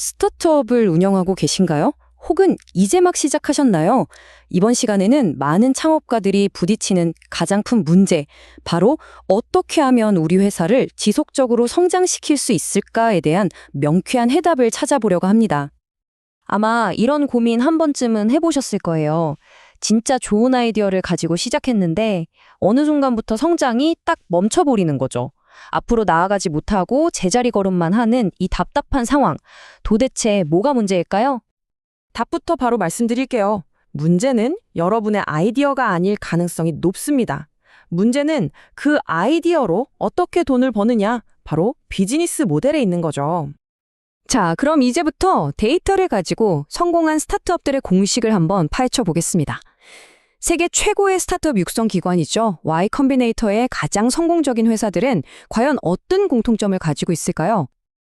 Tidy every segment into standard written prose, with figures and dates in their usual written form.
스타트업을 운영하고 계신가요? 혹은 이제 막 시작하셨나요? 이번 시간에는 많은 창업가들이 부딪히는 가장 큰 문제, 바로 어떻게 하면 우리 회사를 지속적으로 성장시킬 수 있을까에 대한 명쾌한 해답을 찾아보려고 합니다. 아마 이런 고민 한 번쯤은 해보셨을 거예요. 진짜 좋은 아이디어를 가지고 시작했는데 어느 순간부터 성장이 딱 멈춰버리는 거죠. 앞으로 나아가지 못하고 제자리 걸음만 하는 이 답답한 상황. 도대체 뭐가 문제일까요? 답부터 바로 말씀드릴게요. 문제는 여러분의 아이디어가 아닐 가능성이 높습니다. 문제는 그 아이디어로 어떻게 돈을 버느냐, 바로 비즈니스 모델에 있는 거죠. 자, 그럼 이제부터 데이터를 가지고 성공한 스타트업들의 공식을 한번 파헤쳐 보겠습니다. 세계 최고의 스타트업 육성 기관이죠. Y 컴비네이터의 가장 성공적인 회사들은 과연 어떤 공통점을 가지고 있을까요?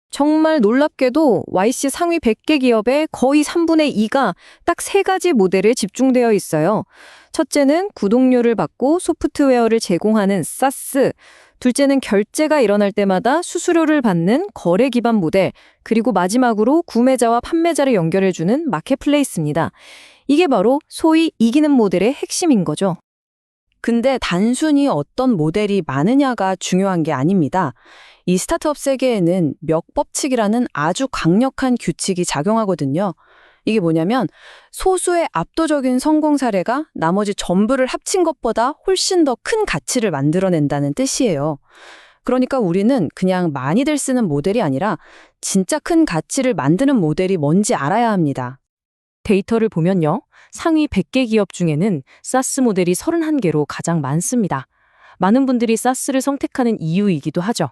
정말 놀랍게도 YC 상위 100개 기업의 거의 3분의 2가 딱 세 가지 모델에 집중되어 있어요. 첫째는 구독료를 받고 소프트웨어를 제공하는 SaaS, 둘째는 결제가 일어날 때마다 수수료를 받는 거래 기반 모델, 그리고 마지막으로 구매자와 판매자를 연결해주는 마켓플레이스입니다. 이게 바로 소위 이기는 모델의 핵심인 거죠. 근데 단순히 어떤 모델이 많으냐가 중요한 게 아닙니다. 이 스타트업 세계에는 멱법칙이라는 아주 강력한 규칙이 작용하거든요. 이게 뭐냐면 소수의 압도적인 성공 사례가 나머지 전부를 합친 것보다 훨씬 더 큰 가치를 만들어낸다는 뜻이에요. 그러니까 우리는 그냥 많이들 쓰는 모델이 아니라 진짜 큰 가치를 만드는 모델이 뭔지 알아야 합니다. 데이터를 보면요. 상위 100개 기업 중에는 SaaS 모델이 31개로 가장 많습니다. 많은 분들이 SaaS를 선택하는 이유이기도 하죠.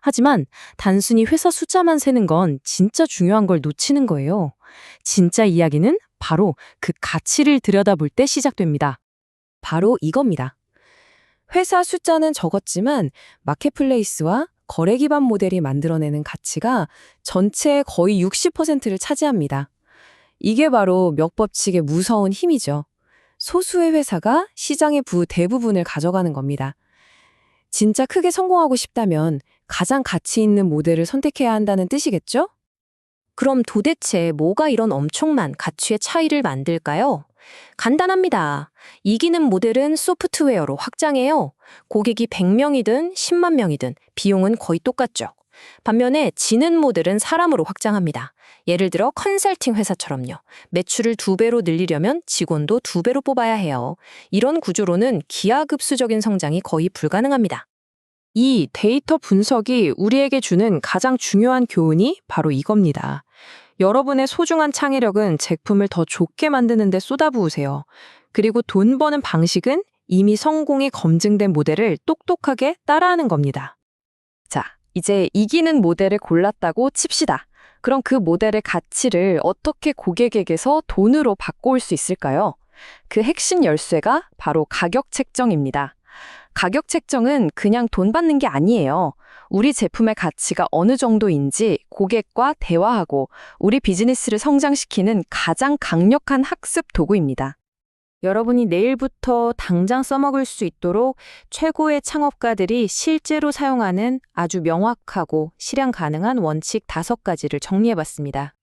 하지만 단순히 회사 숫자만 세는 건 진짜 중요한 걸 놓치는 거예요. 진짜 이야기는 바로 그 가치를 들여다볼 때 시작됩니다. 바로 이겁니다. 회사 숫자는 적었지만 마켓플레이스와 거래 기반 모델이 만들어내는 가치가 전체의 거의 60%를 차지합니다. 이게 바로 멱법칙의 무서운 힘이죠. 소수의 회사가 시장의 대부분을 가져가는 겁니다. 진짜 크게 성공하고 싶다면 가장 가치 있는 모델을 선택해야 한다는 뜻이겠죠? 그럼 도대체 뭐가 이런 엄청난 가치의 차이를 만들까요? 간단합니다. 이기는 모델은 소프트웨어로 확장해요. 고객이 100명이든 10만 명이든 비용은 거의 똑같죠. 반면에 지는 모델은 사람으로 확장합니다. 예를 들어 컨설팅 회사처럼요. 매출을 2배로 늘리려면 직원도 2배로 뽑아야 해요. 이런 구조로는 기하급수적인 성장이 거의 불가능합니다. 이 데이터 분석이 우리에게 주는 가장 중요한 교훈이 바로 이겁니다. 여러분의 소중한 창의력은 제품을 더 좋게 만드는 데 쏟아부으세요. 그리고 돈 버는 방식은 이미 성공이 검증된 모델을 똑똑하게 따라하는 겁니다. 자, 이제 이기는 모델을 골랐다고 칩시다. 그럼 그 모델의 가치를 어떻게 고객에게서 돈으로 바꿔올 수 있을까요? 그 핵심 열쇠가 바로 가격 책정입니다. 가격 책정은 그냥 돈 받는 게 아니에요. 우리 제품의 가치가 어느 정도인지 고객과 대화하고 우리 비즈니스를 성장시키는 가장 강력한 학습 도구입니다. 여러분이 내일부터 당장 써먹을 수 있도록 최고의 창업가들이 실제로 사용하는 아주 명확하고 실행 가능한 원칙 5가지를 정리해봤습니다.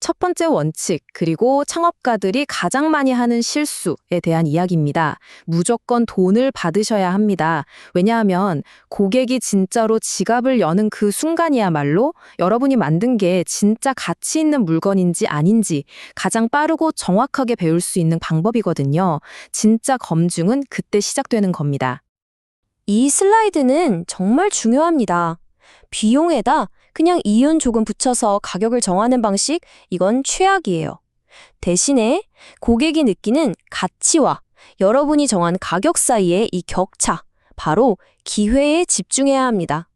첫 번째 원칙, 그리고 창업가들이 가장 많이 하는 실수에 대한 이야기입니다. 무조건 돈을 받으셔야 합니다. 왜냐하면 고객이 진짜로 지갑을 여는 그 순간이야말로 여러분이 만든 게 진짜 가치 있는 물건인지 아닌지 가장 빠르고 정확하게 배울 수 있는 방법이거든요. 진짜 검증은 그때 시작되는 겁니다. 이 슬라이드는 정말 중요합니다. 비용에다 그냥 이윤 조금 붙여서 가격을 정하는 방식, 이건 최악이에요. 대신에 고객이 느끼는 가치와 여러분이 정한 가격 사이의 이 격차, 바로 기회에 집중해야 합니다.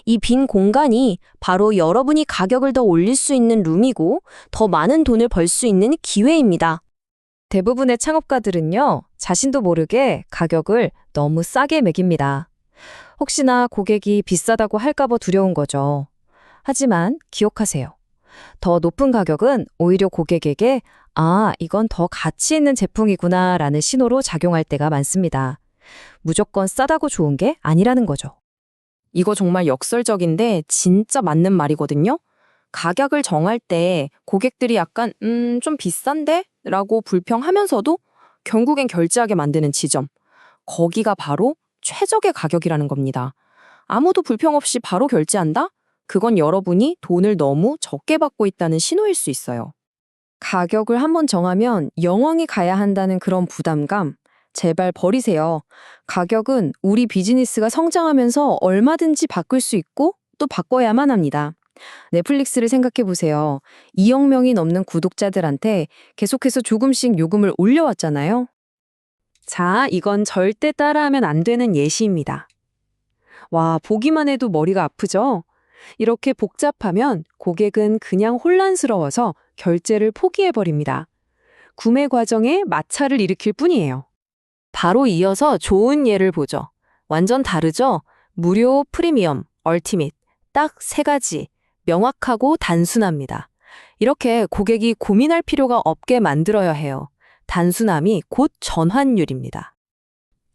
이 빈 공간이 바로 여러분이 가격을 더 올릴 수 있는 룸이고 더 많은 돈을 벌 수 있는 기회입니다. 대부분의 창업가들은요, 자신도 모르게 가격을 너무 싸게 매깁니다. 혹시나 고객이 비싸다고 할까봐 두려운 거죠. 하지만 기억하세요. 더 높은 가격은 오히려 고객에게 이건 더 가치 있는 제품이구나 라는 신호로 작용할 때가 많습니다. 무조건 싸다고 좋은 게 아니라는 거죠. 이거 정말 역설적인데 진짜 맞는 말이거든요. 가격을 정할 때 고객들이 약간 좀 비싼데? 라고 불평하면서도 결국엔 결제하게 만드는 지점. 거기가 바로 최적의 가격이라는 겁니다. 아무도 불평 없이 바로 결제한다? 그건 여러분이 돈을 너무 적게 받고 있다는 신호일 수 있어요. 가격을 한번 정하면 영원히 가야 한다는 그런 부담감, 제발 버리세요. 가격은 우리 비즈니스가 성장하면서 얼마든지 바꿀 수 있고 또 바꿔야만 합니다. 넷플릭스를 생각해 보세요. 2억 명이 넘는 구독자들한테 계속해서 조금씩 요금을 올려왔잖아요. 자, 이건 절대 따라하면 안 되는 예시입니다. 와, 보기만 해도 머리가 아프죠? 이렇게 복잡하면 고객은 그냥 혼란스러워서 결제를 포기해버립니다. 구매 과정에 마찰을 일으킬 뿐이에요. 바로 이어서 좋은 예를 보죠. 완전 다르죠? 무료, 프리미엄, 얼티밋. 딱 세 가지. 명확하고 단순합니다. 이렇게 고객이 고민할 필요가 없게 만들어야 해요. 단순함이 곧 전환율입니다.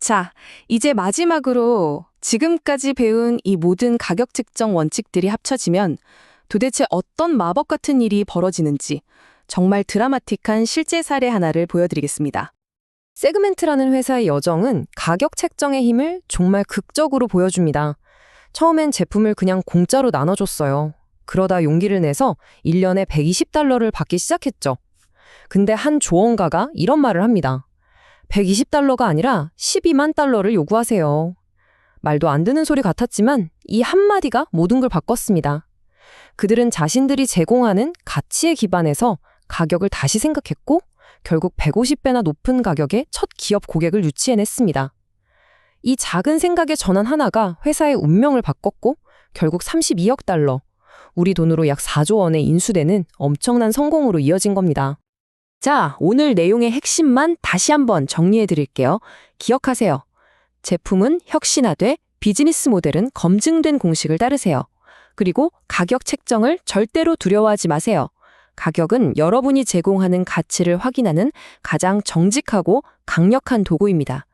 자, 이제 마지막으로 지금까지 배운 이 모든 가격 측정 원칙들이 합쳐지면 도대체 어떤 마법 같은 일이 벌어지는지 정말 드라마틱한 실제 사례 하나를 보여드리겠습니다. 세그멘트라는 회사의 여정은 가격 책정의 힘을 정말 극적으로 보여줍니다. 처음엔 제품을 그냥 공짜로 나눠줬어요. 그러다 용기를 내서 1년에 $120를 받기 시작했죠. 근데 한 조언가가 이런 말을 합니다. $120가 아니라 $12만 요구하세요. 말도 안 되는 소리 같았지만 이 한마디가 모든 걸 바꿨습니다. 그들은 자신들이 제공하는 가치에 기반해서 가격을 다시 생각했고 결국 150배나 높은 가격에 첫 기업 고객을 유치해냈습니다. 이 작은 생각의 전환 하나가 회사의 운명을 바꿨고 결국 $32억, 우리 돈으로 약 4조 원에 인수되는 엄청난 성공으로 이어진 겁니다. 자, 오늘 내용의 핵심만 다시 한번 정리해 드릴게요. 기억하세요. 제품은 혁신화돼 비즈니스 모델은 검증된 공식을 따르세요. 그리고 가격 책정을 절대로 두려워하지 마세요. 가격은 여러분이 제공하는 가치를 확인하는 가장 정직하고 강력한 도구입니다.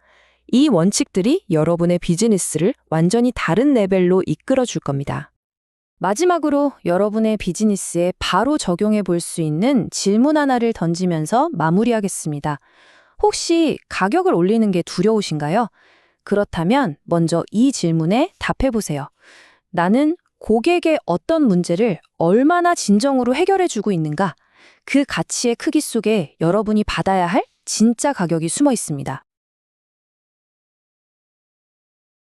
이 원칙들이 여러분의 비즈니스를 완전히 다른 레벨로 이끌어 줄 겁니다. 마지막으로 여러분의 비즈니스에 바로 적용해 볼 수 있는 질문 하나를 던지면서 마무리하겠습니다. 혹시 가격을 올리는 게 두려우신가요? 그렇다면 먼저 이 질문에 답해 보세요. 나는 고객의 어떤 문제를 얼마나 진정으로 해결해 주고 있는가? 그 가치의 크기 속에 여러분이 받아야 할 진짜 가격이 숨어 있습니다.